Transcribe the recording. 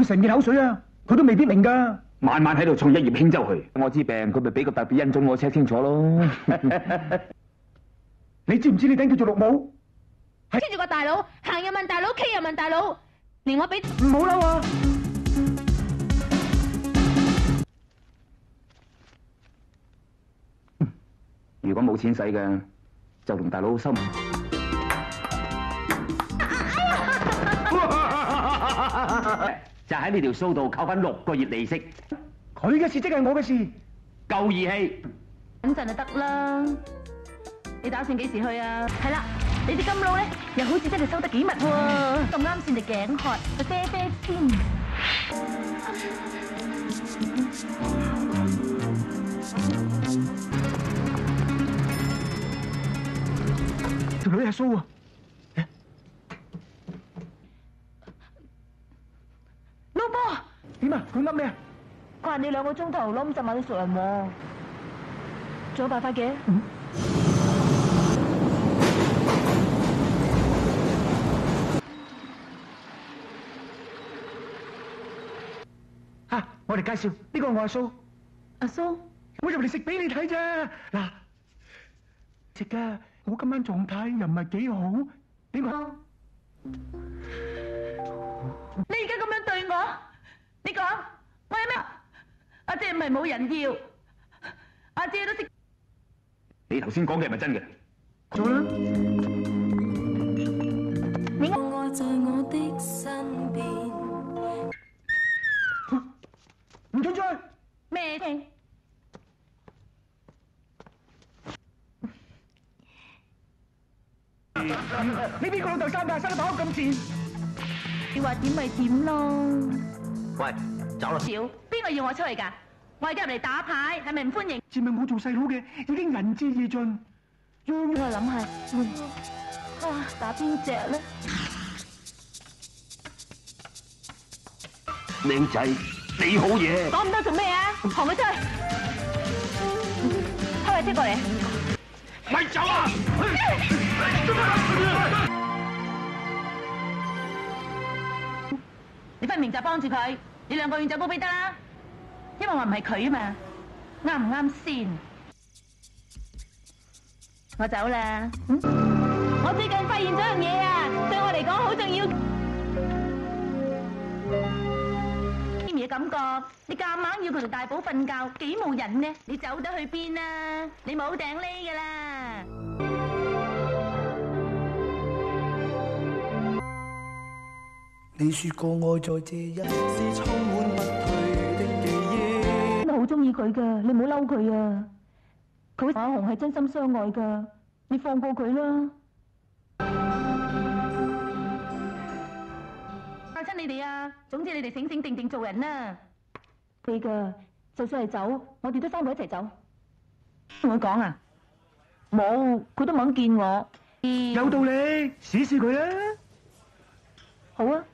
成件口水啊，佢都未必明噶。晚晚喺度唱一葉輕舟去，我知病，佢咪俾個特別恩種我 check 清楚咯。你知唔知呢頂叫做綠帽？黐住個大佬，行又問大佬，企又問大佬，連我俾唔好嬲啊！如果冇錢使嘅，就同大佬收。就喺呢條數度扣翻6個月利息。佢嘅事即係我嘅事，夠義氣。等陣就得啦。你打算幾時去啊？係啦，你啲金勞咧，又好似真係收得幾密喎。咁啱先，你頸渴，去啡啡先。條女係蘇啊！老婆，點啊？佢噏咩啊？關你2個鐘頭攞50萬都熟人喎。仲有辦法嘅？嚇！我哋介紹呢個我阿蘇。阿蘇，我入嚟食俾你睇咋嗱？食㗎，我今晚狀態又唔係幾好，點講？你而家咁樣對我，你講我有咩？阿姐唔係冇人要，阿姐都識。你頭先講嘅係咪真嘅？做啦！你愛在我的身邊。唔准出去！咩聽？你邊個老豆生㗎？生得飽咁賤！你話點咪點咯。喂，走啦！少，邊個要我出去㗎？我而家入嚟打牌，係咪唔歡迎？自問我做細佬嘅已經仁至義盡，我諗下，打邊隻咧？靚仔，你好嘢！講咁多做咩啊？行佢出去，開架車過嚟。咪走啊！你分明就幫住佢，你2個願走高飛得啦。因為我唔係佢啊嘛，啱唔啱先？我走啦。我最近發現咗樣嘢啊，對我嚟講好重要。Amy嘅感覺，你夾硬要佢同大寶瞓覺，幾冇癮呢？你走得去邊啊？你冇頂匿噶啦！你說過愛在這一是充滿不退的記憶。我好中意佢噶，你唔好嬲佢啊！佢阿紅係真心相愛噶，你放過佢啦。嚇親你哋啊！總之你哋醒醒定定做人啦。你噶，就算係走，我哋都3個一齊走。同佢講啊？冇，佢都唔肯見我。有道理，試試佢啦。好啊。